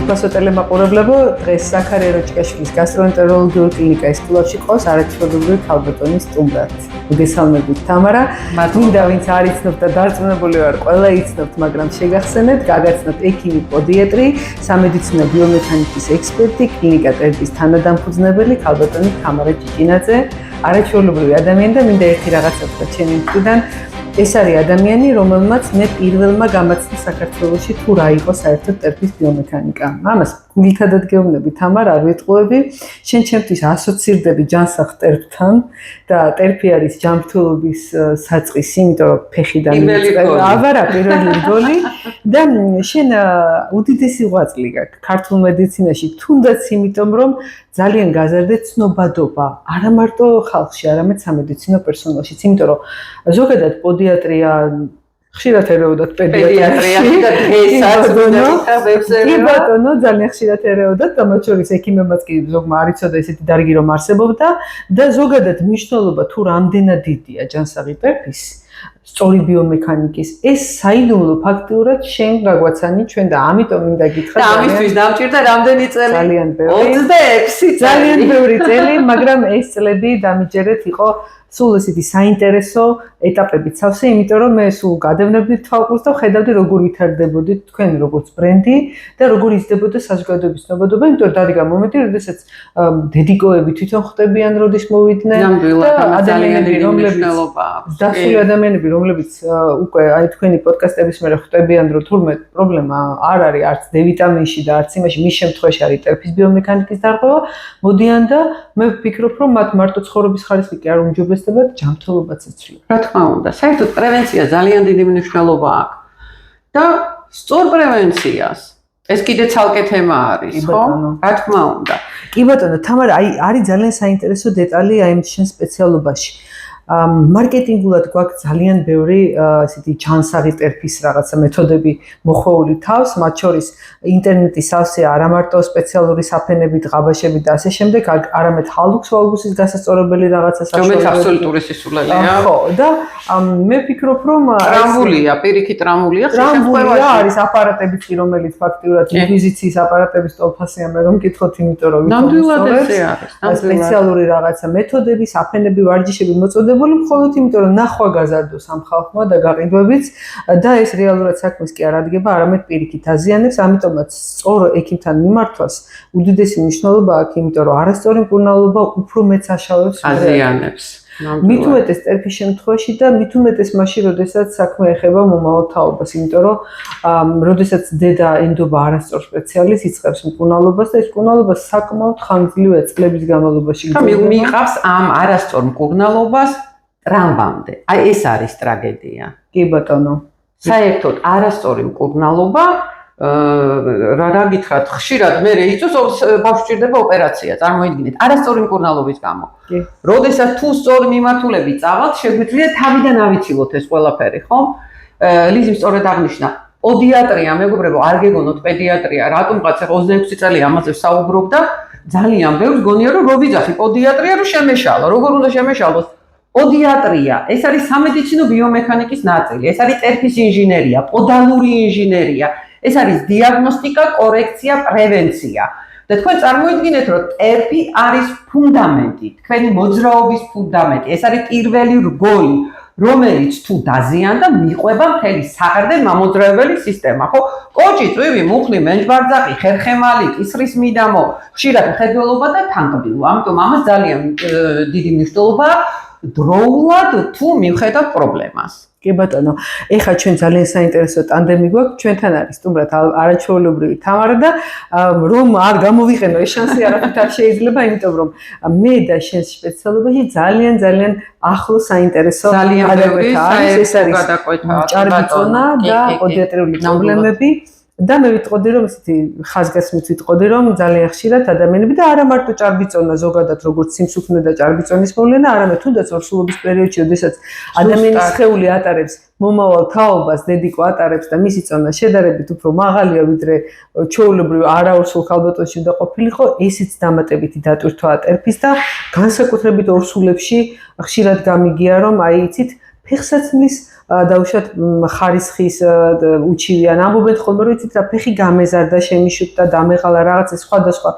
ფასო ტელემაყურებლებო, დღეს ზაქარია როჭკაშვილის გასტროენტეროლოგიურ კლინიკაში კლუბში ყავს არაჩვეულებრივი ქალბატონის სტუმრად. მოგესალმებით თამარა. მინდა ვინც არ იცნობთ და დარწმუნებული ვარ, ყველა იცნობთ, მაგრამ შეგახსენეთ, გაგაცნობთ ექიმი პოდიატრი, სამედიცინო ბიომექანიკის ექსპერტი, კლინიკა ტერაპიის თანადამფუძნებელი ქალბატონი თამარა ჭიჭინაძე, არაჩვეულებრივი ადამიანი და მინდა ერთი რაღაცა ვთქვა ჩემი მხრიდან. ეს არის ადამიანი, რომელმაც მე პირველმა გამაცნო საქართველოში თუ რა იყო საერთოდ ტერაპიის ბიომექანიკა. ამას გულითადად გეუბნები თამარ, არ ვეტყუები. შენ ჩემთვის ასოცირდები ჯანსაღ ტერაპთან და ტერაპი არის ჯანმრთელობის საწყისი, იმიტომ რომ ფეხიდან აბარა პირველი რგოლი და შენ უდიდესი ღვაწლი გაქვს ქართულ მედიცინაში, თუნდაც იმიტომ რომ ძალიან გაზარდეთ ცნობადობა, არა მარტო ხალხში, არამედ სამედიცინო პერსონალშიც, იმიტომ რომ ზოგადად პოდიატრია ხშირად ერეოდათ პედიატრია და დღესაც კი ბატონო, ძალიან ხშირად ერეოდათ და მათ შორის ექიმებმაც კი ზოგმა არ იცოდა ესეთი დარგი რომ არსებობდა და ზოგადად მნიშვნელობა თუ რამდენად დიდია ჯანსაღი ტერაპიის სწორი ბიომექანიკის ეს საიდუმლო ფაქტიურად შენ გაგვაცანი ჩვენ და ამიტომ მინდა გითხრა და ამისთვის დამჭირდა რამდენი წელი? ძალიან ბევრი 26 ძალიან ბევრი წელი, მაგრამ ეს წლები დამიჯერეთ იყო სულ ესეთი საინტერესო ეტაპებით სავსე, იმიტომ რომ მე სულ გადავნებდი თვალყურს და ხედავდი როგორ ვითარდებოდით თქვენ როგორც ბრენდი და როგორ იზრდებოდა საზოგადოების ცნობადობა, იმიტომ რომ დადგა მომენტი, როდესაც დედიკოები თვითონ ხდებიან, როდის მოვიდნენ და ადამიანები, რომლებიც უკვე აი თქვენი პოდკასტების მერე ხდებიან, რომ თურმე პრობლემა არ არის არც დ-ვიტამინში და არც იმაში, მის შემთხვევაში არის ტერაპიის ბიომექანიკის დარღვევა, მოდიან და მე ვფიქრობ, რომ მათ მარტო ცხოვრების ხარისხი კი არ უმჯობესდება, ჯანმრთელობაც ეცვლება. რა თქმა უნდა, საერთოდ პრევენცია ძალიან დიდი მნიშვნელობა აქვს. და სწორ პრევენციას ეს კიდე ცალკე თემა არის, ხო? რა თქმა უნდა. კი ბატონო, თამარა, აი არის ძალიან საინტერესო დეტალი აი შენ სპეციალობაში. მარკეტინგულად გვაქვს ძალიან ბევრი ესეთი ჯანსაღი ტერაპიის რაღაცა მეთოდები მოხვეული თავს, მათ შორის ინტერნეტის სავსე არა მარტო სპეციალური საფენები, ღაბაშები და ასე შემდეგ, არამედ ჰალუქს ვალგუსის გასასწორებელი რაღაცა საშუალება. რომელიც აბსოლუტური სისულელეა. ხო, და მე ვფიქრობ, რომ ტრამბულია, პირიქით ტრამბულია, ტრამბულია არის აპარატებიც, რომელიც ფაქტიურად ინკვიზიციის აპარატების ტოლფასია, მე რომ გითხოთ, იმიტომ რომ ნამდვილად ესე არის. სპეციალური რაღაცა მეთოდები, საფენები, ვარჯიშები მოწოდებული მხოლოდ იმიტომ რომ ნახვა გაზარდოს ამ ხალხმა და გაყიდვებიც და ეს რეალურად საქმეს კი არ ადგება, არამედ პირიქით აზიანებს, ამიტომაც სწორ ექიმთან მიმართვას უდიდესი მნიშვნელობა აქვს, იმიტომ რომ არასწორი მკურნალობა უფრო მეტ საშუალებს აზიანებს. მით უმეტეს ტერაპიის შემთხვევაში და მით უმეტეს მაშინ, როდესაც საქმე ეხება მომავალ თაობას, იმიტომ რომ როდესაც დედა ენდობა არასწორ სპეციალისტს იწყებს მკურნალობას და ეს მკურნალობა საკმაოდ ხანგრძლივია წლების განმავლობაში. მიიღავს ამ არასწორ მკურნალობას ტრამბამდე. აი ეს არის ტრაგედია. კი ბატონო. საერთოდ არასწორი მკურნალობა რა გითხრათ, ხშირად მე იწვევს ბავშვს ჭირდება ოპერაცია, წარმოიდგინეთ, არასწორი მკურნალობის გამო. როდესაც თუ სწორი მიმართულები წავალთ, შეგვიძლია თავიდან ავიცილოთ ეს ყველაფერი, ხო? ლიზიმ სწორედ აღნიშნა, პოდიატრია, მეგობრებო, არ გეგონოთ პედიატრია, რატომღაც 26 წელი ამაზე საუბრობდა, ძალიან ბევრს გონია რომ ვიძახი პოდიატრია რომ შემეშალო, როგორ უნდა შემეშალოს? პოდიატრია, ეს არის სამედიცინო ბიომექანიკის ნაწილი, ეს არის ტერაპიის ინჟინერია, პოდალური ინჟინერია. ეს არის დიაგნოსტიკა, კორექცია, პრევენცია. და თქვენ წარმოიდგინეთ, რომ ტერაპი არის ფუნდამენტი, თქვენი მოძრაობის ფუნდამენტი. ეს არის პირველი რგოლი, რომელიც თუ დაზიანდა, მიყვება მთელი საყრდენ მამოძრავებელი სისტემა, ხო? კოჭი, წვივი, მუხლი, მენჯბარძაყი, ხერხემალი, კისრის მიდამო, ხშირად მხედველობა და თანკბილვა. ამიტომ ამას ძალიან დიდი მნიშვნელობა აქვს. დროულად თუ მივხედავთ პრობლემას. კი ბატონო, ეხლა ჩვენ ძალიან საინტერესო ტანდემი გვაქვს, ჩვენთან არის სტუმრად არაჩვეულებრივი თამარა და რომ არ გამოვიყენო ეს შანსი არაფრით არ შეიძლება, იმიტომ რომ მე და შენს სპეციალობაში ძალიან ახლო საინტერესო გადაკვეთა არის, ეს არის ჭარბიწონა და პოდიატრიული პრობლემები. და მე ვიტყოდი რომ ესეთი ხაზგასმით ვიტყოდი რომ ძალიან ხშირად ადამიანები და არა მარტო ჭარბიწონა ზოგადად როგორც სიმსუქნე და ჭარბიწონის მოვლენა, არამედ თუნდაც ორსულობის პერიოდში, როდესაც ადამიანის სხეული ატარებს მომავალ თაობას, დედიკო ატარებს და მისი წონა შედარებით უფრო მაღალია ვიდრე ჩვეულებრივ არაორსულ ხალბატონში უნდა ყოფილიყო, ესეც დამატებითი დატვირთვაა ტერფის და განსაკუთრებით ორსულებში ხშირად გამიგია რომ აი იცით ფეხსაცმლის დაუშვათ ხარისხის უჩივიან ამბობენ ხოლმე რომ იცით რა ფეხი გამეზარდა შემიშუტდა დამეღალა რაღაცა სხვადასხვა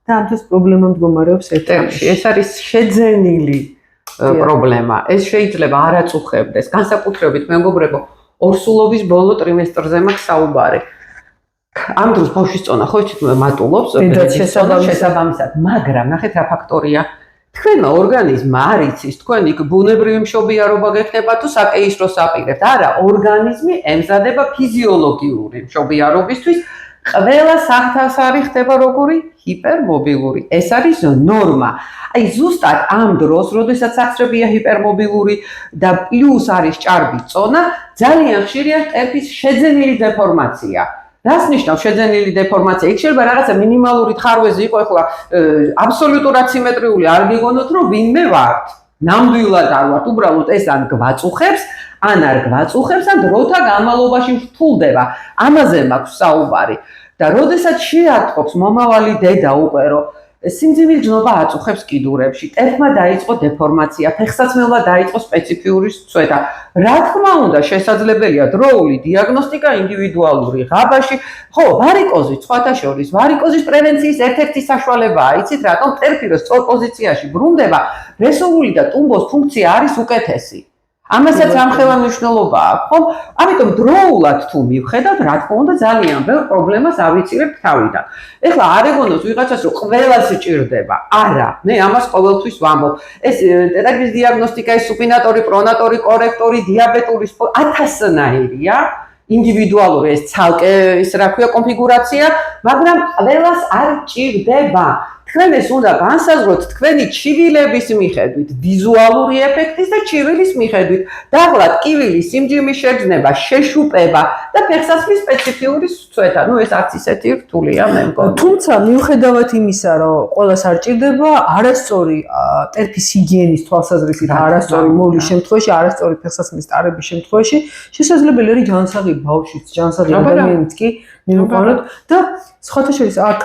და ამ დროს პრობლემა მდგომარეობს ერთ-ერთი ეს არის შეძენილი პრობლემა ეს შეიძლება არ აწუხებდეს განსაკუთრებით მეგობრებო ორსულობის ბოლო ტრიმესტრზე მაქვს საუბარი ამ დროს ბავშვის წონა ხო იცით მატულობს შესაბამისად მაგრამ ნახეთ რა ფაქტორია თქვენმა ორგანიზმმა არ იცის თქვენ იქ ბუნებრივი მშობიარობა გექნება თუ საკეისროს აპირებთ არა ორგანიზმი ემზადება ფიზიოლოგიური მშობიარობისთვის ყველა სახთას არის ხდება როგორი ჰიპერმობილური ეს არის ნორმა აი ზუსტად ამ დროს როდესაც სახსრებია ჰიპერმობილური და პლუს არის ჭარბი წონა ძალიან ხშირია ტერფის შეძენილი დეფორმაცია რას ნიშნავს შეძენილი დეფორმაცია? იქ შეიძლება რაღაცა მინიმალური ხარვეზი იყო, ეხლა აბსოლუტურად სიმეტრიული არ გიგონოთ, რომ ვინმე ვართ. ნამდვილად არ ვართ, უბრალოდ ეს ან გვაწუხებს, ან არ გვაწუხებს, ან დროთა განმავლობაში რთულდება. ამაზე მაქვს საუბარი. და როდესაც შეატყობს მომავალი დედა უკვე, რომ სიმძიმის ჯნობა აწუხებს კიდურებში, ტერფმა დაიწყო დეფორმაცია, ფეხსაცმელმა დაიწყო სპეციფიური წვეთა. რა თქმა უნდა, შესაძლებელია დროული დიაგნოსტიკა ინდივიდუალური ღაბაში, ხო, ვარიკოზი სხვათა შორის, ვარიკოზის პრევენციის ერთ-ერთი საშუალებაა, იცით რატომ ტერფი რო სწორ პოზიციაში ბრუნდება, რესორული და ტუმბოს ფუნქცია არის უკეთესი. ამასაც ამხელა მნიშვნელობა აქვს, ხო? ამიტომ დროულად თუ მივხედავთ, რა თქმა უნდა, ძალიან ბევრ პრობლემას ავიცირებთ თავიდან. ეხლა არ ეგონოს ვიღაცას, რომ ყველას სჭირდება. არა, მე ამას ყოველთვის ვამბობ. ეს ტერაპიის დიაგნოსტიკა, ეს სუპინატორი, პრონატორი, კორექტორი, დიაბეტური 1000-ნაირია. ინდივიდუალური ეს ცალკე ის რა ქვია კონფიგურაცია, მაგრამ ყველას არ ჭირდება. თქვენ ეს უნდა განსაზღვროთ თქვენი ჩივილების მიხედვით, ვიზუალური ეფექტის და ჩივილის მიხედვით, დაღლად კივილის სიმჯიმის შეგრძნება, შეშუპება და ფეხსაცმლის სპეციფიური წვეთა. ნუ ეს არც ისეთი რთულია მე მგონი. თუმცა მიუხედავად იმისა, რომ ყველას არ ჭირდება, არასწორი ტერფის ჰიგიენის თვალსაზრისით, არასწორი მოვლის შემთხვევაში, არასწორი ფეხსაცმლის ტარების შემთხვევაში, შესაძლებელი არის ჯანსაღი ბავშვიც, ჯანსაღი ადამიანიც კი მივუყაროთ და სხვათა შორის აქ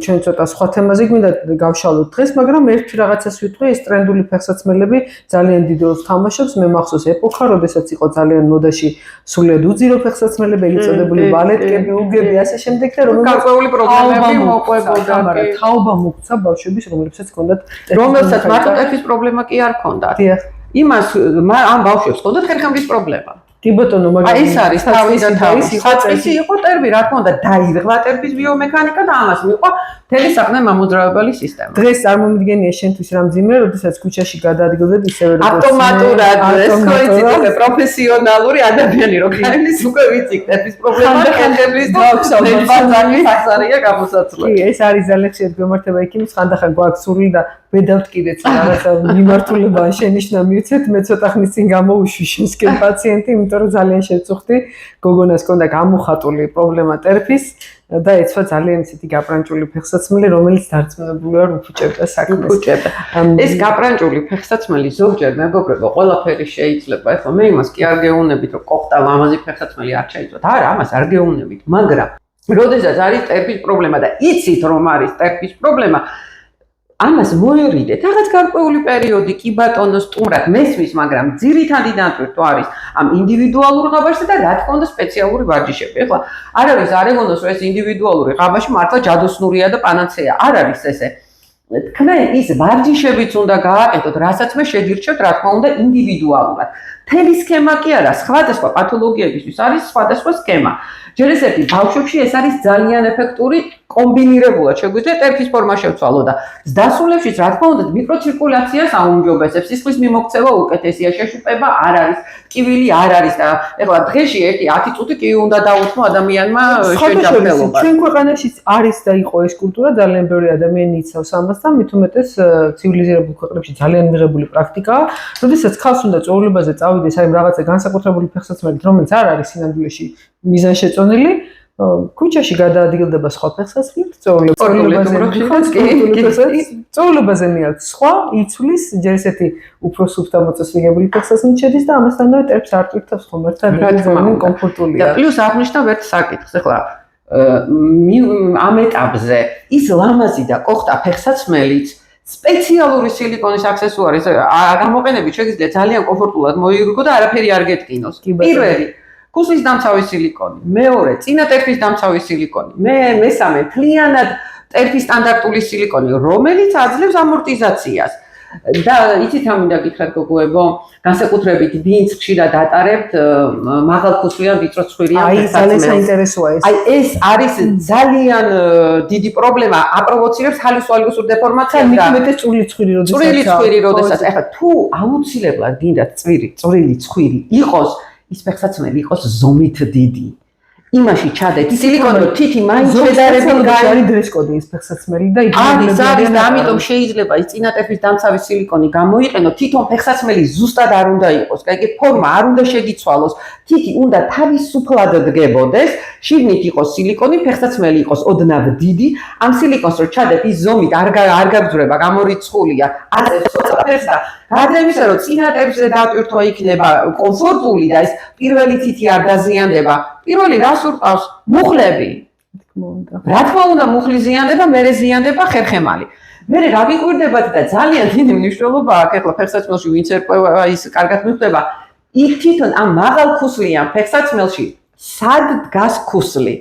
ჩვენ ცოტა სხვა თემაზე გვინდა გავშალოთ დღეს, მაგრამ ერთ რაღაცას ვიტყვი, ეს ტრენდული ფეხსაცმელები ძალიან დიდ როლს თამაშობს. მე მახსოვს ეპოქა, როდესაც იყო ძალიან მოდაში სრულიად უძირო ფეხსაცმელები, ეგრეთ წოდებული ბალეტკები, უგები, ასე შემდეგ და რომელსაც გარკვეული პრობლემები მოყვებოდა, თაობა მოგვცა ბავშვების, რომლებსაც ჰქონდათ რომელსაც მარტო ტერფის პრობლემა კი არ ჰქონდათ. იმას ამ ბავშვებს ჰქონდათ ხერხემლის პრობლემა. კი ბატონო, მაგრამ ეს არის თავიდან თავის ხაწესი იყო ტერფი, რა თქმა უნდა, დაირღვა ტერფის ბიომექანიკა და ამას მიყვა მთელი საქმე მამოძრავებელი სისტემა. დღეს წარმომიდგენია შენთვის რა მძიმე, როდესაც ქუჩაში გადაადგილდეთ ისევე როგორც ავტომატურად ეს კოინციდენტი პროფესიონალური ადამიანი რო გაილის უკვე ვიცი ტერფის პრობლემა ხერხემლის და ბაზარი ფასარია გამოსაცვლელი. კი, ეს არის ძალიან ხშირად გვემართება იქიმის ხანდახან გვაქვს სურვილი და ბედავთ კიდეც რაღაცა მიმართულება შენიშნა მივცეთ, მე ცოტა ხნის წინ გამოვიშვი შენსკენ პაციენტი, იმიტომ რომ ძალიან შეწუხდი, გოგონას ჰქონდა გამოხატული პრობლემა ტერფის და ეცვა ძალიან ისეთი გაპრანჭული ფეხსაცმელი, რომელიც დარწმუნებული ვარ უფუჭებდა საქმეს. ეს გაპრანჭული ფეხსაცმელი ზოგჯერ მეგობრებო, ყველაფერი შეიძლება. ეხლა მე იმას კი არ გეუბნებით, რომ კოხტა ლამაზი ფეხსაცმელი არ ჩაიწვათ. არა, ამას არ გეუბნებით, მაგრამ როდესაც არის ტერფის პრობლემა და იცით რომ არის ტერფის პრობლემა, ამას მოერიდეთ, რაღაც გარკვეული პერიოდი კი ბატონო სტუმრად მესმის, მაგრამ ძირითადი დატვირთვა არის ამ ინდივიდუალურ ღაბაშზე და რა თქმა უნდა სპეციალური ვარჯიშები. ეხლა არ არის არ ეგონოს რომ ეს ინდივიდუალური ღაბაში მართლა ჯადოსნურია და პანაცეა. არ არის ესე. თქვენ ის ვარჯიშებიც უნდა გააკეთოთ, რასაც მე შეგირჩევთ, რა თქმა უნდა ინდივიდუალურად. მთელი სქემა კი არა, სხვადასხვა პათოლოგიებისთვის არის სხვადასხვა სქემა. ჯერ ესეთი ბავშვებში ეს არის ძალიან ეფექტური კომბინირებულად შეგვიძლია ტერფის ფორმა შევცვალო და დასრულებშიც რა თქმა უნდა მიკროცირკულაციას აუმჯობესებს, სისხლის მიმოქცევა უკეთესია, შეშუპება არ არის, ტკივილი არ არის და ეხლა დღეში 1-10 წუთი კი უნდა დაუთმო ადამიანმა შეჯაფრებულობას. ჩვენ ქვეყანაშიც არის და იყო ეს კულტურა, ძალიან ბევრი ადამიანი იცავს ამას და მით უმეტეს ცივილიზირებულ ქვეყნებში ძალიან მიღებული პრაქტიკაა, როდესაც ხალხს უნდა წვეულებაზე წავიდეს აი რაღაცა განსაკუთრებული ფეხსაცმელით, რომელიც არ არის სინამდვილეში მიზანშეწონილი, ქუჩაში გადაადგილდება სხვა ფეხსაცმლით, წვეულებაზე მიაქვს სხვა, იცვლის, ჯერ ესეთი უფრო სუფთა მოწესრიგებული ფეხსაცმლით შედის და ამასთანავე ტერფს არ ტვირთავს ხომ ერთად ძალიან კომფორტულია. და პლუს აღნიშნავ ერთ საკითხს, ეხლა ამ ეტაპზე ის ლამაზი და კოხტა ფეხსაცმელიც სპეციალური სილიკონის აქსესუარის გამოყენებით შეგიძლია ძალიან კომფორტულად მოიგროვო და არაფერი არ გეტკინოს. პირველი ქუსლის დამცავი სილიკონი, მეორე წინა ტერფის დამცავი სილიკონი, მესამე მთლიანად ტერფის სტანდარტული სილიკონი, რომელიც აძლევს ამორტიზაციას. და იცით რა მინდა გითხრათ გოგოებო, განსაკუთრებით ვინც ხშირად ატარებთ მაღალქუსლიან ვიწრო ცხვირიან ფეხსაცმელს. აი ძალიან საინტერესოა ეს. აი ეს არის ძალიან დიდი პრობლემა, აპროვოცირებს ხალისვალგოსურ დეფორმაციას და მეტად წვრილი ცხვირი როდესაც. წვრილი ცხვირი როდესაც. ეხლა თუ აუცილებლად გინდათ წვრილი ცხვირი იყოს, ის ფეხსაცმელი იყოს ზომით დიდი. იმაში ჩადეთ სილიკონი თითი მაინც შედარებით არის დრესკოდი ის ფეხსაცმელი და არის და ამიტომ შეიძლება ის წინა ტერფის დამცავი სილიკონი გამოიყენო თვითონ ფეხსაცმელი ზუსტად არ უნდა იყოს კაი ფორმა არ უნდა შეგიცვალოს თითი უნდა თავისუფლად დგებოდეს შიგნით იყოს სილიკონი ფეხსაცმელი იყოს ოდნავ დიდი ამ სილიკონს რო ჩადეთ ის ზომით არ გაგძვრება გამორიცხულია აწევს ცოტა ფეხს და გადაიმისა რომ წინა ტერფზე დატვირთვა იქნება კომფორტული და ეს პირველი თითი არ დაზიანდება პირველი რას ურყავს მუხლები რა თქმა უნდა მუხლი ზიანდება მერე ზიანდება ხერხემალი მერე რა გიკვირდებათ და ძალიან დიდი მნიშვნელობა აქვს ეხლა ფეხსაცმელში ვინც ერკვევა ის კარგად მიხვდება იქ თვითონ ამ მაღალქუსლიან ფეხსაცმელში სად დგას ქუსლი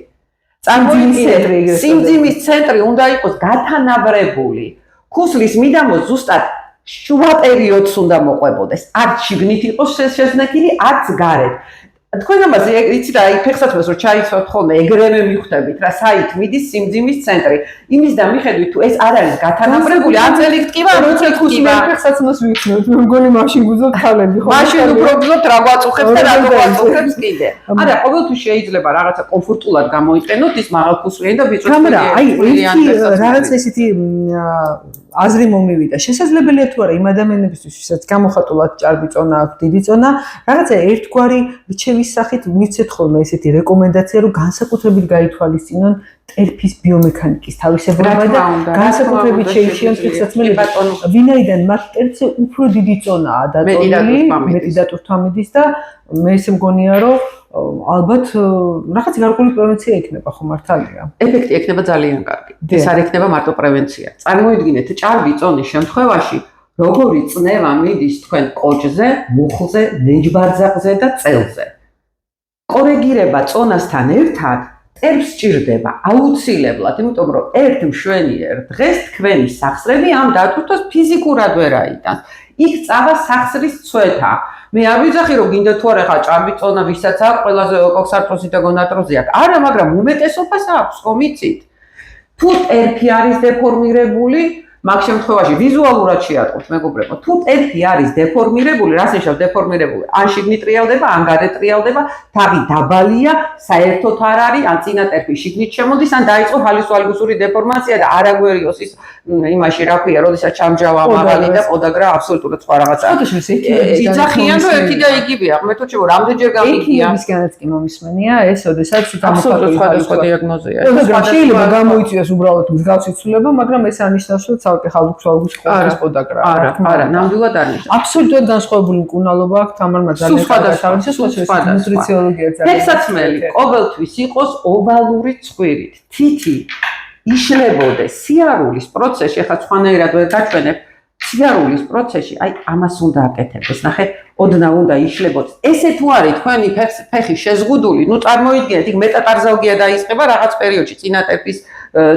წარმოიდგინეთ სიმძიმის ცენტრი უნდა იყოს გათანაბრებული ქუსლის მიდამო ზუსტად შუა პერიოდს უნდა მოყვებოდეს არც შიგნით იყოს შეზნექილი არც გარეთ თქვენ ამაზე იცი რა ფეხსაცმელს რო ჩაიცვათ ხოლმე ეგრევე მიხვდებით რა საით მიდის სიმძიმის ცენტრი იმის და მიხედვით თუ ეს არ არის გათანაბრებული არ წელი ტკივა როცა ქუსლი ფეხსაცმელს ვიქნოთ მე მგონი მაშინ გუძობთ ხალები ხო მაშინ უფრო გუძობთ რა გვაწუხებს და რა გვაწუხებს კიდე არა ყოველთვის შეიძლება რაღაცა კომფორტულად გამოიყენოთ ის მაღალქუსლიანი და ვიწრო რაღაც ესეთი აზრი მომივიდა. შესაძლებელია თუ არა იმ ადამიანებისთვის, ვისაც გამოხატულად ჭარბი წონა აქვს, დიდი წონა, რაღაცა ერთგვარი რჩევის სახით მიცეთ ხოლმე ესეთი რეკომენდაცია, რომ განსაკუთრებით გაითვალისწინონ ტერფის ბიომექანიკის თავისებურება და განსაკუთრებით შეიჩიონ ფეხსაცმელები. ვინაიდან მათ ტერფზე უფრო დიდი წონაა დატოვილი, მეტი დატვირთვა მიდის და მე ესე მგონია, რომ ალბათ რაღაც გარკვეული პრევენცია იქნება ხო მართალია. ეფექტი იქნება ძალიან კარგი. ეს არ იქნება მარტო პრევენცია. წარმოიდგინეთ ჭარბი წონის შემთხვევაში, როგორი წნევა მიდის თქვენ კოჭზე, მუხლზე, ნეჯბარძაღზე და წელზე. კორეგირება წონასთან ერთად ტერფს სჭირდება აუცილებლად, იმიტომ რომ ერთ მშვენიერ დღეს თქვენი სახსრები ამ დატვირთვას ფიზიკურად ვერ აიტანს. იქ წავა სახსრის ცვეთა. მე არ ვიცახი რომ გინდა თუ არა ხა ჭარბი წონა ვისაც აქვს ყველაზე კოქსარტროზი და გონარტროზი აქვს არა მაგრამ უმეტესობას აქვს ხომ იცით თუ ტერფი არის დეფორმირებული მაგ შემთხვევაში ვიზუალურად შეატყობთ მეგობრებო თუ ტერფი არის დეფორმირებული რას ნიშნავს დეფორმირებული ან შიგნით ტრიალდება ან გარეთ ტრიალდება თავი დაბალია საერთოდ არ არის ან წინა ტერფი შიგნით შემოდის ან დაიწყო ჰალისვალგუსური დეფორმაცია და არ აგვერიოს ის იმაში რა ქვია როდესაც ჩამჯავა მაღალი და პოდაგრა აბსოლუტურად სხვა რაღაცაა იძახიან რომ ერთი და იგივეა მე თუ ჩემო რამდენჯერ გამიგია მისგანაც კი მომისმენია ეს როდესაც აბსოლუტურად სხვა დიაგნოზია შეიძლება გამოიწვიოს უბრალოდ მსგავსი ცვლილება მაგრამ ეს არნიშნავს რომ ცალკე ხალხსვალგუსი ყოველთვის პოდაგრა არა ნამდვილად არ ნიშნავს აბსოლუტურად განსხვავებული მკურნალობა აქვს თამარმა ძალიან სხვა ნუტრიციოლოგია ფეხსაცმელი ყოველთვის იყოს ოვალური ცხვირით თითი იშლებოდეს სიარულის პროცესში, ახლა სხვანაირად ვერ გაჩვენებ, სიარულის პროცესში, აი ამას უნდა აკეთებდეს. ნახეთ, ოდნავ უნდა იშლებოდეს. ესე თუ არის თქვენი ფეხი შეზღუდული, ნუ წარმოიდგინეთ, იქ მეტატარზალგია დაიწყება რაღაც პერიოდში, წინა ტერფის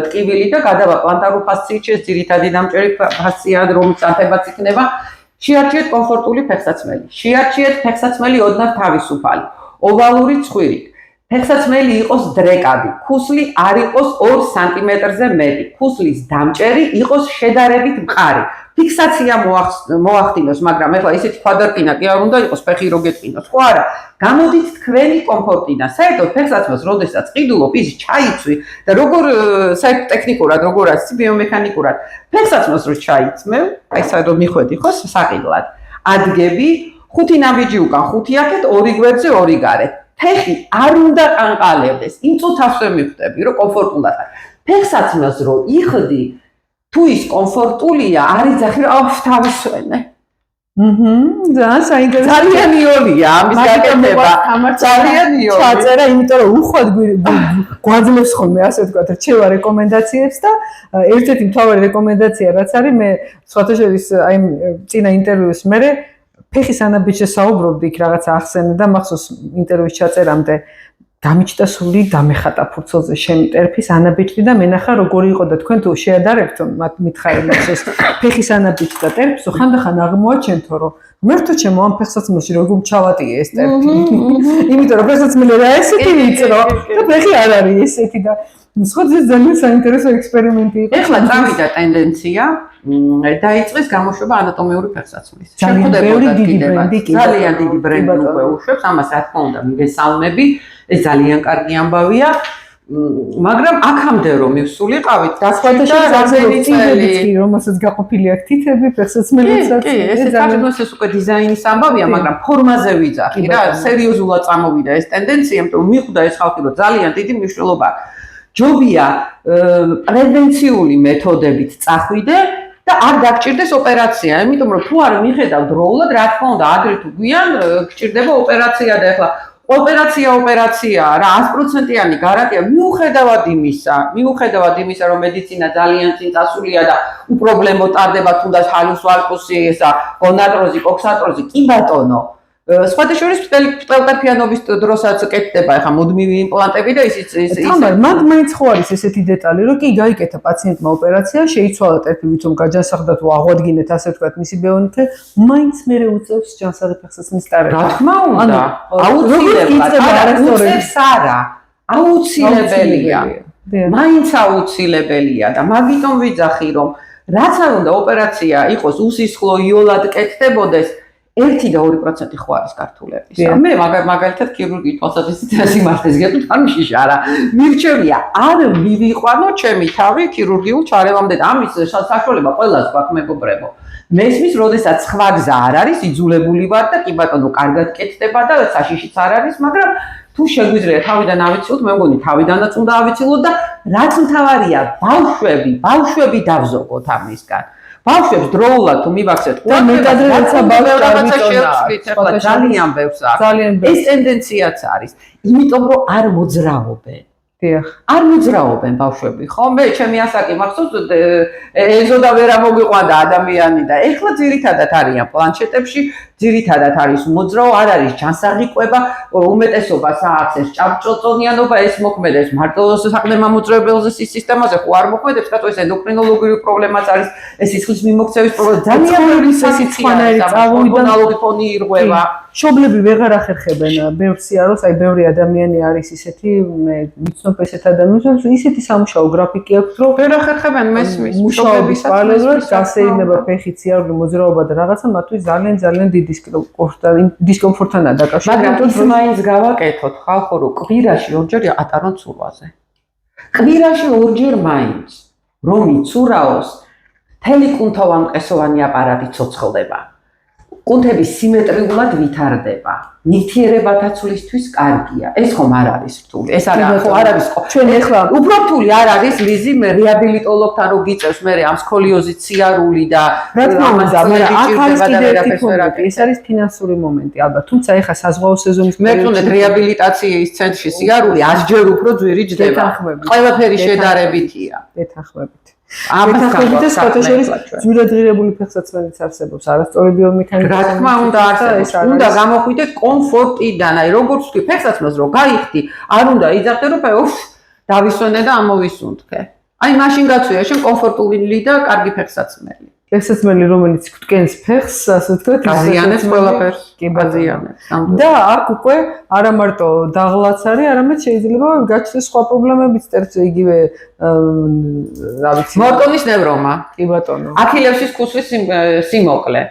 ტკივილი და გადავა პლანტარულ ფასციებში, ძირითადი დამჭერი ფასცია, რომლის ანთებაც იქნება. შეარჩიეთ კომფორტული ფეხსაცმელი. შეარჩიეთ ფეხსაცმელი ოდნავ თავისუფალი, ოვალური ცხვირით. ფეხსაცმელი იყოს დრეკადი, ქუსლი არ იყოს 2 სანტიმეტრზე მეტი, ქუსლის დამჭერი იყოს შედარებით მყარი. ფიქსაცია მოახდინოს, მაგრამ ეხლა ისეთი ქვადარკინა კი არ უნდა იყოს, ფეხი რო გეტყინოს, ხო არა? გამოდით თქვენი კომფორტიდან. საერთოდ ფეხსაცმელს როდესაც ყიდულობ, ის ჩაიცვი და როგორ საერთოდ ტექნიკურად, როგორაც ბიომექანიკურად ფეხსაცმელს რო ჩაიცმევ, აი საერთოდ მიხვედი ხო საყიდლად. ადგები 5 ნაბიჯი უკან, 5 აქეთ, 2 გვერდზე, 2 გარეთ. ფეხი არ უნდა ყანყალებდეს. იმ წუთას ვერ მიხვდები, რომ კომფორტულად არის. ფეხსაცმელს რო იხდი, თუ ის კომფორტულია, არ იძახი რომ თავისვენე. ძალიან საინტერესო. ძალიან იოლია ამის გაკეთება. ძალიან იოლია. ჩაწერა, იმიტომ რომ უხვად გვაძლევს ხოლმე, ასე ვთქვათ, რჩევა რეკომენდაციებს და ერთ-ერთი მთავარი რეკომენდაცია რაც არის, მე სხვათა შორის აი წინა ინტერვიუს მერე ფეხის ანაბიჯზე საუბრობდი, იქ რაღაცა ახსენე და მახსოვს ინტერვიუს ჩაწერამდე გამიჩნდა სული დამეხატა ფურცელზე შენი ტერფის ანაბიჯი და მენახა როგორი იყო და თქვენ თუ შეადარებთ მათ მითხარი მახსოვს ფეხის ანაბიჯი და ტერფს ხანდახან აღმოაჩენთო რომ მერთო ჩემო ამ ფეხსაცმელში როგორ ჩავატიე ეს ტერფი იმიტომ რომ ფეხსაცმელი რა ესეთი ვიწრო და ფეხი არ არის ესეთი და სხვათა ძალიან საინტერესო ექსპერიმენტი იყო ეხლა წავიდა ტენდენცია დაიწყეს გამოშვება ანატომიური ფეხსაცმლის. ძალიან დიდი ბრენდი უკვე უშვებს, ამას რა თქმა უნდა მიგესალმები, ეს ძალიან კარგი ამბავია, მაგრამ აქამდე რომ მივსულიყავით, სხვათა შორის ასევე წინდებიც კი, რომელსაც გაყოფილი აქვს თითები, ფეხსაცმელებსაც. კი, ეს უკვე დიზაინის ამბავია, მაგრამ ფორმაზე ვიძახი რა, სერიოზულად წამოვიდა ეს ტენდენცია, იმიტომ რომ მიხვდა ეს ხალხი, რომ ძალიან დიდი მნიშვნელობა აქვს. ჯობია პრევენციული მეთოდებით წახვიდე და არ დაგჭირდეს ოპერაცია, იმიტომ რომ თუ არ მიხედავ დროულად, რა თქმა უნდა, ადრე თუ გვიან გჭირდება ოპერაცია და ეხლა ოპერაციაა რა 100%-იანი გარანტია მიუხედავად იმისა, რომ მედიცინა ძალიან წინ წასულია და უპრობლემო ტარდება თუნდაც ჰალუსვალკუსი, ესა გონადროზი, კოქსატროზი, კი ბატონო. სხვათა შორის პტელკარფიანობის დროსაც კეთდება ახლა მუდმივი იმპლანტები და ისიც თამარ მაინც ხო არის ესეთი დეტალი რომ კი გაიკეთა პაციენტმა ოპერაცია შეიცვალა ტერფი ვითომ გაჯანსაღდა თუ აღვადგინეთ ასე ვთქვათ მისი ბეონიტე მაინც მერე უწევს ჯანსაღი ფეხსაცმლის ტარება რა თქმა უნდა აუცილებელია მაინც აუცილებელია და მაგიტომ ვიძახი რომ რაც არ უნდა ოპერაცია იყოს უსისხლო იოლად კეთდებოდეს 1 და 2% ხო არის გართულების. მე მაგალითად ქირურგიის კონსულტაციის სიმართლეს გეტყვით, არ მიშიშა რა. მირჩევია, არ მივიყვანო ჩემი თავი ქირურგიულ ჩარევამდე და ამის საშუალება ყველას გვაქვს მეგობრებო. მესმის, როდესაც სხვა გზა არ არის, იძულებული ვარ და კი ბატონო, კარგად კეთდება და საშიშიც არ არის, მაგრამ თუ შეგვიძლია თავიდან ავიცილოთ, მე მგონი თავიდანაც უნდა ავიცილოთ და რაც მთავარია, ბავშვები დავზოგოთ ამისგან. ბავშვებს დროულად თუ მივაქცეთ მეტად რაცა ბავშვებს ძალიან ბევრს აქვს ეს ტენდენციაც არის იმიტომ რომ არ მოძრაობენ არ მოძრაობენ ბავშვები ხო მე ჩემი ასაკი მახსოვს ეზოდა ვერ ამოგვიყვანდა ადამიანი და ეხლა ძირითადად არიან პლანშეტებში ძირითადად არის მოძრაო არ არის ჯანსაღი კვება უმეტესობა საათს ეს ჭაბჭოწონიანობა ეს მოქმედებს მარტო საყრდენმამოძრავებელზე სისტემაზე ხო არ მოქმედებს რატო ეს ენდოკრინოლოგიური პრობლემაც არის ეს სისხლის მიმოქცევის პრობლემა ძალიან ბევრი სისხლიანი წავიდანალური ფონი ირღვევა შობლები ვეღარ ახერხებენ ბევრ სიაროს აი ბევრი ადამიანი არის ისეთი მე ვიცნობ ესეთ ადამიანებს ისეთი სამუშაო გრაფიკი აქვს რომ ვერ ახერხებენ მესმის მუშაობის პარალელურად გასეირნება ფეხი სიარული მოძრაობა და რაღაცა მათთვის ძალიან დიდი დისკომფორტთანაა დაკავშირებული. მაგრამ ის მაინც გავაკეთოთ ხალხო რომ კვირაში ორჯერ ატარონ ცურვაზე. კვირაში ორჯერ მაინც რომ იცურაოს თელიკუნთოვან მყესოვანი აპარატი ცოცხლდება. კუნთები სიმეტრიულად ვითარდება. ნივთიერებათა ცვლისთვის კარგია. ეს ხომ არ არის რთული. ეს არ არის ჩვენ ეხლა უფრო რთული არ არის ლიზი მე რეაბილიტოლოგთან რო გიწევს მე ამ სკოლიოზით სიარული და რა თქმა უნდა მე აქ არის ეს არის ფინანსური მომენტი ალბათ თუმცა ეხლა საზღვაო სეზონის მე ვთქვი რეაბილიტაციის ცენტრში სიარული 100-ჯერ უფრო ძვირი ჯდება. ყველაფერი შედარებითია. დეთანხმებით. ამასთანავე სხვათა შორის ძვირადღირებული ფეხსაცმელიც არსებობს არასწორი ბიომექანიკა რა თქმა უნდა არსებობს უნდა გამოხვიდე კომფორტიდან აი როგორც ვთქვი ფეხსაცმელს რო გაიხდი არ უნდა იძახდე რომ დავისვენე და ამოვისუნთქე აი მაშინ გაწვია შენ კომფორტული და კარგი ფეხსაცმელი კესაცმელი, რომელიც გვტკენს ფეხს, ასე ვთქვათ, გაზიანებს ყველაფერს. კი, გაზიანებს. და აქ უკვე არა მარტო დაღლაც არის, არამედ შეიძლება გაჩნდეს სხვა პრობლემებიც, იგივე რა ვიცი, მორტონის ნევრომა. კი ბატონო. აქილევსის ქუსლის სიმოკლე.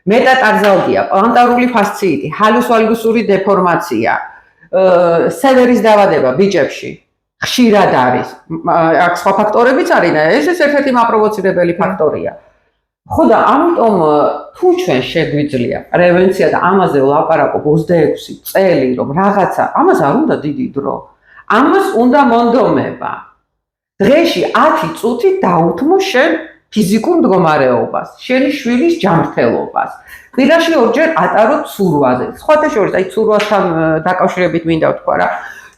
მეტატარზალგია, პლანტარული ფასციიტი, ჰალუს-ვალგუსური დეფორმაცია, სევერის დაავადება ბიჭებში ხშირად არის. აქ სხვა ფაქტორებიც არის და ეს ერთ-ერთი მაპროვოცირებელი ფაქტორია. ხო და ამიტომ თუ ჩვენ შეგვიძლია პრევენცია და ამაზე ვლაპარაკობ 26 წელი, რომ რაღაცა, ამას არ უნდა დიდი დრო. ამას უნდა მონდომება. დღეში 10 წუთი დაუთმო შენ ფიზიკურ მდგომარეობას, შენი შვილის ჯანმრთელობას. კვირაში ორჯერ ატარო ცურვაზე. სხვათა შორის, აი ცურვასთან დაკავშირებით მინდა ვთქვა რა.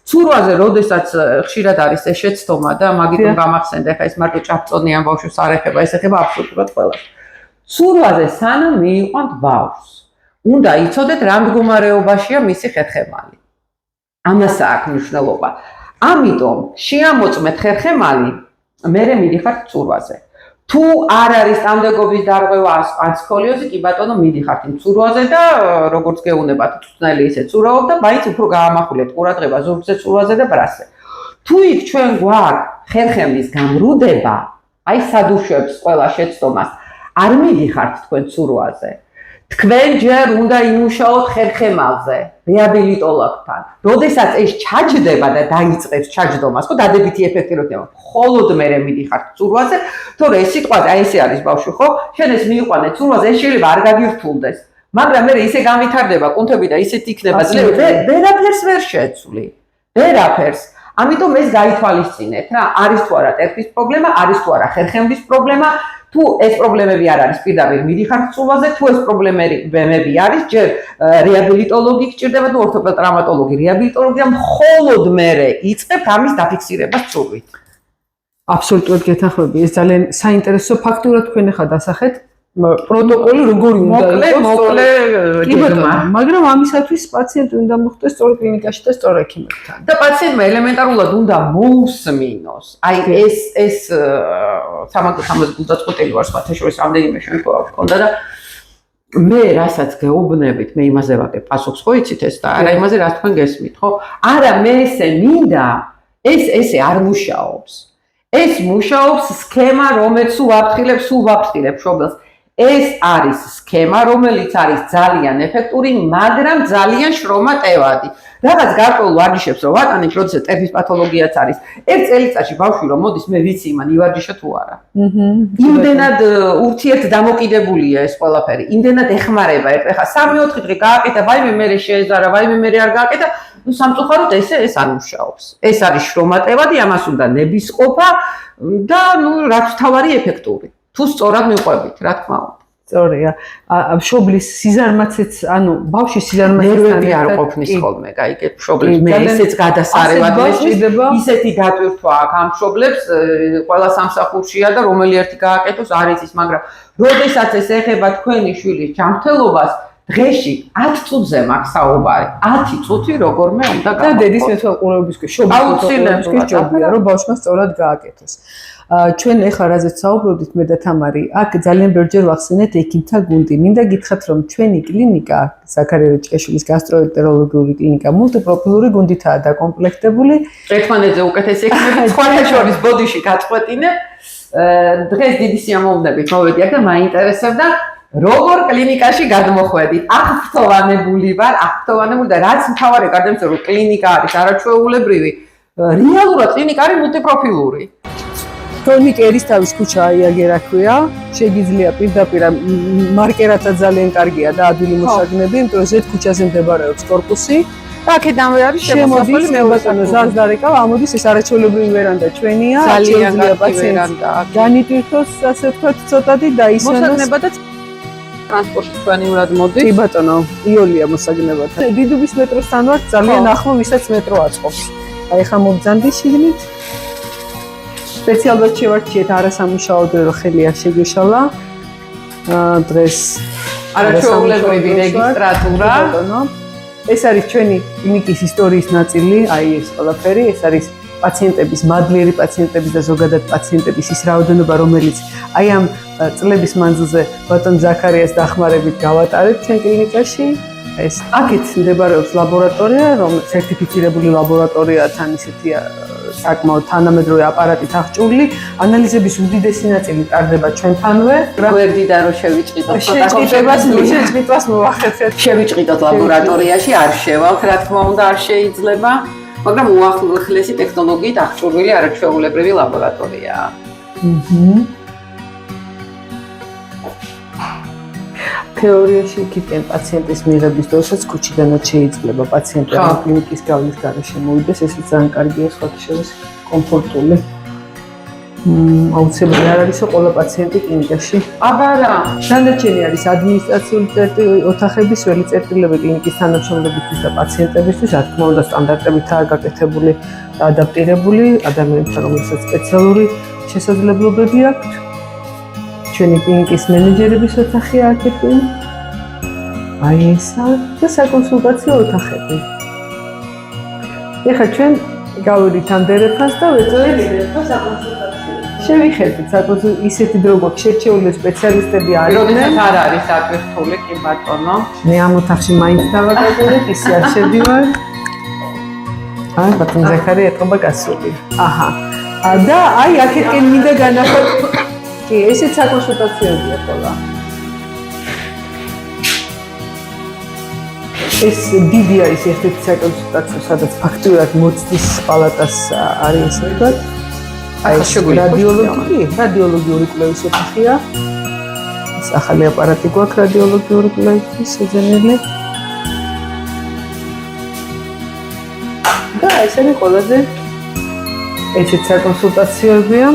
ცურვაზე, როდესაც ხშირად არის ეს შეცდომა და მაგითო გამახსენდა, ხა ეს მარტო ჭაფწონიან ბავშვს არ ეხება, ეს ეხება აბსოლუტურად ყველას. ცურვაზე სანამ მიიყვანთ ბავშვს, უნდა იცოდეთ რა მდგომარეობაშია მისი ხერხემალი. ამას აქვს მნიშვნელობა. ამიტომ შეამოწმეთ ხერხემალი, მერე მიდიხართ ცურვაზე. თუ არ არის სტამდეგობის დარღვევა ან სკოლიოზი, კი ბატონო მიდიხართ იმ ცურვაზე და როგორც გეუბნებათ, თუნდაც ისე ცურავობ და მაინც უფრო გაამახვილეთ ყურადღება ზურგზე, ცურვაზე და ბრასზე. თუ იქ ჩვენ გვაქვს ხერხემლის გამრუდება, აი სადუშვებს ყველა შეცდომას, არ მიდიხართ თქვენ ცურვაზე. თქვენ ჯერ უნდა იმუშაოთ ხერხემალზე, რეაბილიტოლოგთან. როდესაც ეს ჩაჯდება და დაიწყებს ჩაჯდომას, ხო, დადებითი ეფექტი რო ხდება, მხოლოდ მერე მიდიხართ ცურვაზე, თორე ეს სიტყვაზე, აი ესე არის ბავშვი, ხო? შენ ეს მიიყვანე ცურვაზე, ეს შეიძლება არ გაგირთულდეს, მაგრამ მერე ისე გამვითარდება კუნთები და ისეთ იქნება ძლები, ვერაფერს ვერ შეცვლი. ვერაფერს. ამიტომ ეს გაითვალისწინეთ რა, არის თუ არა ტერფის პრობლემა, არის თუ არა ხერხემლის პრობლემა. თუ ეს პრობლემები არ არის, პირდაპირ მიდიხართ ცურვაზე, თუ ეს პრობლემები არის, ჯერ რეაბილიტოლოგი გჭირდება თუ ორთოპედ-ტრავმატოლოგი. რეაბილიტოლოგია მხოლოდ მერე იწყებ ამის დაფიქსირებას ცურვით. აბსოლუტურად გეთანხმები. ეს ძალიან საინტერესო ფაქტია თქვენ ახლა დასახეთ. პროტოკოლი როგორი უნდა იყოს? მოკლე გეგმა. მაგრამ ამისათვის პაციენტი უნდა მოხვდეს სწორ კლინიკაში და სწორ ექიმებთან. და პაციენტმა ელემენტარულად უნდა მოусმინოს. აი ეს 365 ვარ სხვათა შორის რამდენიმე შემთხვევა გქონდა და მე რასაც გეუბნებით, მე იმაზე ვაკეთებ პასუხს, ხო იცით ეს და არა იმაზე რაც თქვენ გესმით, ხო? არა, მე ესე მინდა, ესე არ მუშაობს. ეს მუშაობს სქემა, რომელიც სულ ვაფრთხილებ შობელს. ეს არის სქემა, რომელიც არის ძალიან ეფექტური, მაგრამ ძალიან შრომატევადი. რაღაც გარკვეულ ვარჯიშებს რო ვატანებ, როდესაც ტერფის პათოლოგიაც არის. ერთ წელიწადში ბავშვი რომ მოდის, მე ვიცი იმან ივარჯიშა თუ არა. იმდენად ურთიერთ დამოკიდებულია ეს ყველაფერი. იმდენად ეხმარება. ეხლა 3-4 დღე გააკეთა, ვაიმე მერე შეეზარა, ვაიმე მერე არ გააკეთა. ნუ სამწუხაროდ ეს არ მუშაობს. ეს არის შრომატევადი, ამას უნდა ნებისყოფა და ნუ რაც თავარი ეფექტური. თუ სწორად მიყვებით, რა თქმა უნდა. სწორია. მშობლის სიზარმაცეც, ანუ ბავშვის სიზარმაცეც ნერვები არ ყოფნის ხოლმე, გაიგეთ, მშობლებს მე ესეც გადასარევად მეჭირდება. ისეთი დატვირთვა აქვს ამ მშობლებს, ყველა სამსახურშია და რომელი ერთი გააკეთოს არ იცის, მაგრამ როდესაც ეს ეხება თქვენი შვილის ჯანმრთელობას, დღეში 10 წუთზე მაქვს საუბარი. 10 წუთი როგორმე უნდა და დედის მეთვალყურეობის ქვეშ შობლის ჯობია, რომ ბავშვმა სწორად გააკეთოს. ჩვენ ეხლა რაზეც საუბრობდით მე და თამარი, აქ ძალიან ბევრჯერ ვახსენეთ ექიმთა გუნდი. მინდა გითხრათ, რომ ჩვენი კლინიკა, ზაქარია როჭკაშვილის გასტროენტეროლოგიური კლინიკა მულტიპროფილური გუნდითაა დაკომპლექტებული. ერთმანეთზე უკეთესი ექიმები სხვათა შორის ბოდიში გაწყვეტინე. დღეს დიდი სიამოვნებით მოვედი აქ და მაინტერესებდა როგორ კლინიკაში გადმოხვედით. აღფრთოვანებული ვარ, და რაც მთავარი გარდა რომ კლინიკა არის არაჩვეულებრივი, რეალურად კლინიკა არის მულტიპროფილური. თორნიკ ერისთავის ქუჩა აიაგერა ქვია, შეგიძლია პირდაპირ მარკერაცა ძალიან კარგია და ადვილი მოსაგნები, იმიტომ რომ ზედ ქუჩაზე მდებარეობს корпуსი. და აქედანვე არის შემოსასვლელი მეუბნებო ზარს დარეკავ, ამოდის ეს არაჩვეულებრივი ვერანდა ჩვენია, ძალიან კარგი ვერანდა. განიტვირთოს, ასე ვთქვათ, ცოტათი და ისვენოს. მოსაგნება და ტრანსპორტი ჩვენიურად მოდის. კი ბატონო, იოლია მოსაგნებათა. დიდუბის მეტროსთან ვარ, ძალიან ახლო, ვისაც მეტრო აწყობს. აი ხა მობძანდი შიგნით. სპეციალურად შევარჩიეთ არასამუშაო დრო, რომ ხელი არ შეგვეშალა. დღეს არაჩვეულებრივი რეგისტრატურა. ეს არის ჩვენი კლინიკის ისტორიის ნაწილი, აი ეს ყველაფერი, ეს არის პაციენტების, მადლიერი პაციენტების და ზოგადად პაციენტების ის რაოდენობა, რომელიც აი ამ წლების მანძილზე ბატონ ზაქარიას დახმარებით გავატარეთ ჩვენ კლინიკაში. ეს აქეთ მდებარეობს ლაბორატორია, რომელიც სერტიფიცირებული ლაბორატორიაა, თან ისეთია საკმაოდ თანამედროვე აპარატით აღჭურვილი. ანალიზების უდიდესი ნაწილი ტარდება ჩვენთანვე. გვერდიდან რომ შევიჭიდოთ შეჭიდებას მოვახერხეთ. შევიჭიდოთ ლაბორატორიაში, არ შევალთ, რა თქმა უნდა, არ შეიძლება, მაგრამ უახლესი ტექნოლოგიით აღჭურვილი არაჩვეულებრივი ლაბორატორიაა. თეორიაში იქიდან პაციენტის მიღების დროსაც ქუჩიდანაც შეიძლება პაციენტი ამ კლინიკის გავლის გარეშე მოვიდეს, ესეც ძალიან კარგია, სხვათა შორის კომფორტული. აუცილებელი არ არისო ყველა პაციენტი კლინიკაში. აბა რა, დანარჩენი არის ადმინისტრაციული ოთახების ველი წერტილები კლინიკის თანამშრომლებისთვის და პაციენტებისთვის, რა თქმა უნდა, სტანდარტებითაა გაკეთებული და ადაპტირებული ადამიანებთან, რომელსაც სპეციალური შესაძლებლობები აქვთ. ჩვენი კლინიკის მენეჯერების ოთახია აქეთ. აი ესა და საკონსულტაციო ოთახები. ეხლა ჩვენ გავიდით ამ დერეფანს და ვეწოდეთ საკონსულტაციო. შევიხედეთ საკონსულტაციო ისეთი დრო გვაქვს შერჩეული სპეციალისტები არიან. როდესაც არ არის აკირთული კი ბატონო. მე ამ ოთახში მაინც დავაკეთებ, ისე არ შევდივარ. აი ბატონ ზაქარია ეთყობა გასული. აჰა. და აი აქეთკენ მინდა განახოთ კი, ესეც საკონსულტაციოა ყველა. ეს დიდია ის ერთ-ერთი საკონსულტაციო, სადაც ფაქტურად მოცდის პალატას არის ესეთ. აი რადიოლოგიური კვლევის ოთახია. ეს ახალი აპარატი გვაქვს რადიოლოგიური კვლევის შეძენილი. და ეს არის ყველაზე ესეც საკონსულტაციოებია.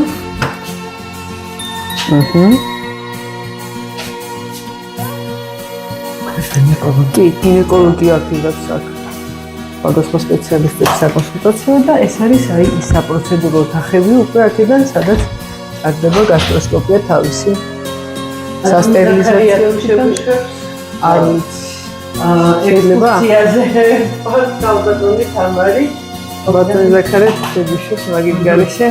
კი, გინეკოლოგია აქვს აქ. სხვადასხვა სპეციალისტების საკონსულტაციო და ეს არის აი ის საპროცედურო ოთახები უკვე აქედან, სადაც ტარდება გასტროსკოპია თავისი. სასტერილიზაციო არ ვიცი. შეიძლება ბატონი თამარი, ბატონი ზაქარია შეგვიშვებს მაგის გარეშე.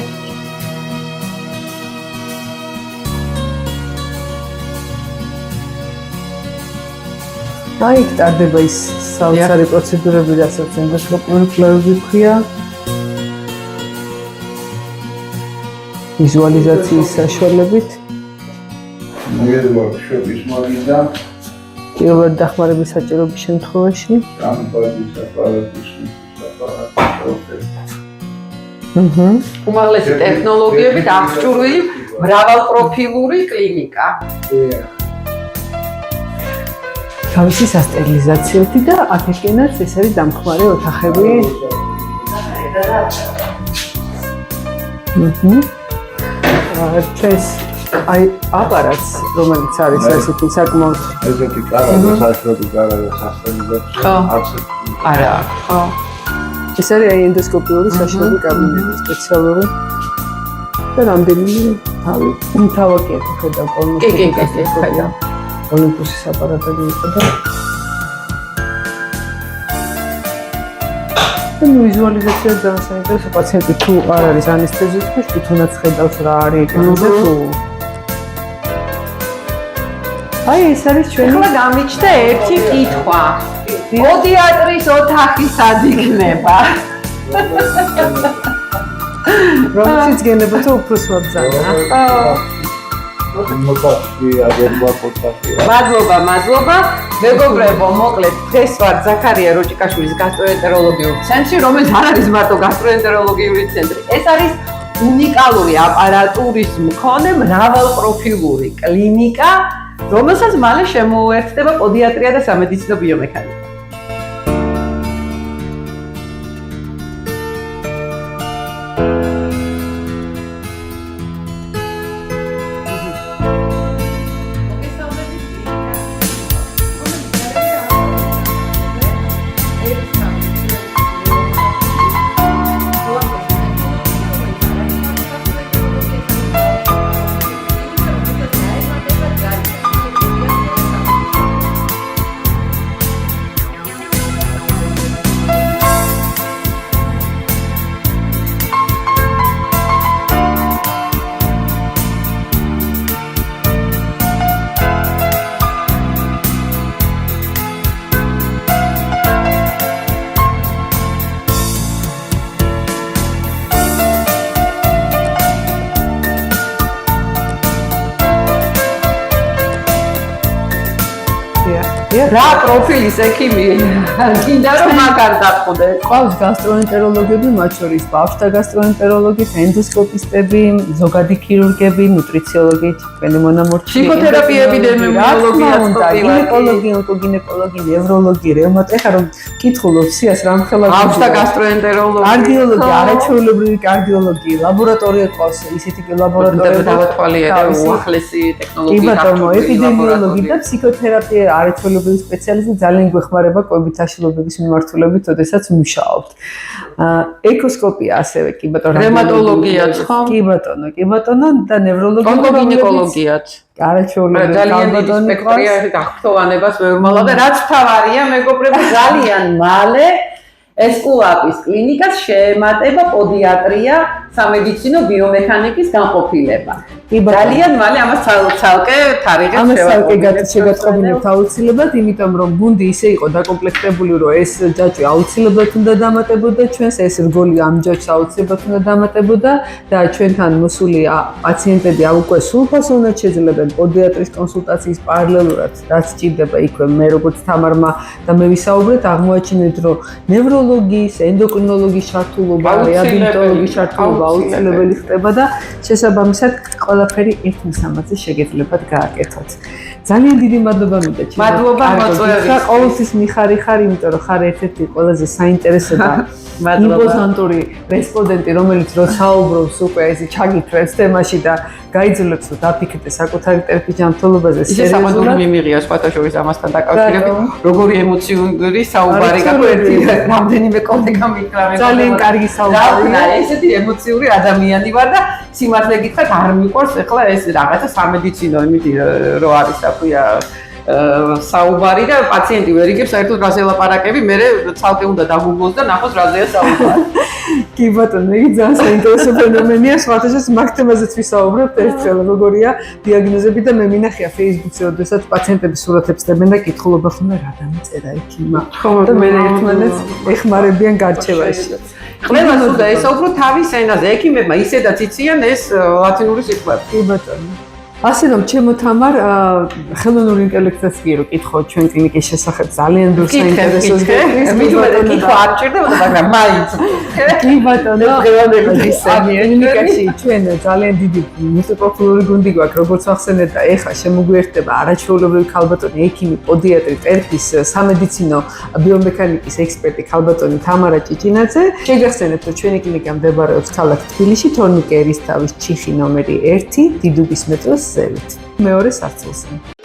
აი, ტარდება ის საოცარი პროცედურები, რასაც ენდოსკოპიური კვლევები ქვია. ვიზუალიზაციის საშუალებით. მოგეძვარშობის მაგიდა. პირველად დახმარების საჭიროების შემთხვევაში. გამბადის აპარატის უმაღლესი ტექნოლოგიებით აღჭურვილი მრავალპროფილური კლინიკა. თავისი სასტერილიზაციოთი და აქეთკენაც ეს არის დამხმარე ოთახები. ჩვენს აი აპარატს, რომელიც არის ესეთი საკმაოდ ესეთი კარადა, საშუალო კარადა სასტერილიზაციო. არა, ხო. ეს არის აი ენდოსკოპიური საშუალო კაბინეტი სპეციალური და რამდენიმე თავაკია ხედავ კოლონოსკოპი ხედავ. ოლიმპუსის აპარატები იყო და ვიზუალიზაცია ძალიან საინტერესო პაციენტი თუ არ არის ანესთეზიაში, თვითონაც ხედავს რა არის ეკრანზე თუ აი ეს არის ჩვენი ახლა გამიჩნდა ერთი კითხვა. პოდიატრის ოთახი სად იქნება? რომელშიც გენებოთო უფრო სვაბძანა. მადლობა. მეგობრებო, მოკლედ დღეს ვარ ზაქარია როჭიკაშვილის გასტროენტეროლოგიური ცენტრი, რომელიც არ არის მარტო გასტროენტეროლოგიური ცენტრი. ეს არის უნიკალური აპარატურის მქონე მრავალპროფილური კლინიკა, რომელსაც მალე შემოუერთდება პოდიატრია და სამედიცინო ბიომექანიკა. რა პროფილის ექიმი გინდა რომ მაგარ დაწყოდე? ყავს გასტროენტეროლოგები, მათ შორის ბავშვთა გასტროენტეროლოგი, ენდოსკოპისტები, ზოგადი ქირურგები, ნუტრიციოლოგი, თქვენი მონამორჩილი. ფსიქოთერაპია, ეპიდემიოლოგია, გინეკოლოგი, ონკოგინეკოლოგი, ნევროლოგი, რევმატოლოგი. ეხლა რომ კითხულობ სიას რამ ხელა ბავშვთა გასტროენტეროლოგი, კარდიოლოგი, არაჩვეულებრივი კარდიოლოგი, ლაბორატორია ყავს, ისეთი ლაბორატორია დავათვალიერე უახლესი ტექნოლოგიით. კი ბატონო, ეპიდემიოლოგი და ფსიქოთერაპია არაჩვეულებრივი სპეციალისტი ძალიან გვეხმარება კვებით აშლილობების მიმართულებით, ოდესაც მუშაობთ. ეკოსკოპია ასევე კი ბატონო, რევმატოლოგიაც ხო? კი ბატონო და ნევროლოგია, ონკოგინეკოლოგიაც. არაჩვეულებრივი ძალიან დიდი სპექტრია გახთოვანებას ვერ ვალავ და რაც თავარია მეგობრებო ძალიან მალე ესკულაპის კლინიკას შეემატება პოდიატრია, სამედიცინო ბიომექანიკის განყოფილება. ძალიან მალე ამას ცალკე თარიღებს შეგატყობინებთ აუცილებლად, იმიტომ რომ გუნდი ისე იყო დაკომპლექტებული, რომ ეს ჯაჭვი აუცილებლად უნდა დამატებოდა ჩვენს, ეს რგოლი ამ ჯაჭვს აუცილებლად უნდა დამატებოდა და ჩვენთან მოსული პაციენტები უკვე სრულფასოვნად შეძლებენ პოდიატრის კონსულტაციის პარალელურად, რაც სჭირდება იქვე მე როგორც თამარმა და მე ვისაუბრეთ, აღმოაჩინეთ, რომ ნევროლოგიის, ენდოკრინოლოგიის ჩართულობა, რეაბილიტოლოგიის ჩართულობა აუცილებელი ხდება და შესაბამისად ყველაფერი ერთ მისამართზე შეგეძლებათ გააკეთოთ. ძალიან დიდი მადლობა მინდა ჩემო. მადლობა მოწვევისთვის. ყოველთვის მიხარი ხარ, იმიტომ რომ ხარ ერთ-ერთი ყველაზე საინტერესო და იმპოზანტური რესპონდენტი, რომელიც რო საუბრობს უკვე ესე ჩაგითვლებს თემაში და გაიძულებს რომ დაფიქრდე საკუთარი ტერფის ჯანმრთელობაზე სერიოზულად მიმიღია სხვათა შორის ამასთან დაკავშირებით როგორი ემოციური საუბარი გაქვს ერთი რამდენიმე კოლეგა მითხრა ძალიან კარგი საუბარია ესეთი ემოციური ადამიანი ვარ და სიმართლე გითხრათ არ მიყვარს ეხლა ეს რაღაცა სამედიცინო იმითი რო არის აქვია საუბარი და პაციენტი ვერ იგებს საერთოდ რაზე ლაპარაკები, მე ცალკე უნდა დაგუგლოს და ნახოს რაზეა საუბარი. კი ბატონო, იგი ძალიან საინტერესო ფენომენია, სხვათაშორის მაგ თემაზეც ვისაუბრებთ ერთხელ, როგორია დიაგნოზები და მე მინახია Facebook-ზე, როდესაც პაციენტები სურათებს დებენ და კითხულობა ხომ რა დამეწერა ექიმმა. და მე ერთმანეთს ეხმარებიან გარჩევაში. ყველას უნდა ესაუბრო თავის ენაზე, ექიმებმა ისედაც იციან ეს ლათინური სიტყვები. კი ბატონო. ასე რომ ჩემო თამარ ხელოვნური ინტელექტსაც კი რო კითხო ჩვენ კლინიკის შესახებ ძალიან ბევრ საინტერესოს კითხვა არ ჭირდებოდა მაგრამ მაინც კი ბატონო კლინიკაში ჩვენ ძალიან დიდი მულტიპროფილური გუნდი გვაქვს როგორც ახსენეთ და ეხლა შემოგვიერთდება არაჩვეულებრივი ქალბატონი ექიმი პოდიატრი ტერფის სამედიცინო ბიომექანიკის ექსპერტი ქალბატონი თამარა ჭიჭინაძე შეგახსენებთ რომ ჩვენი კლინიკა მდებარეობს ქალაქ თბილისში თორნიკე ერისთავის ჩიხი ნომერი 1 დიდუბის მეტროს ზევით მეორე სართულზე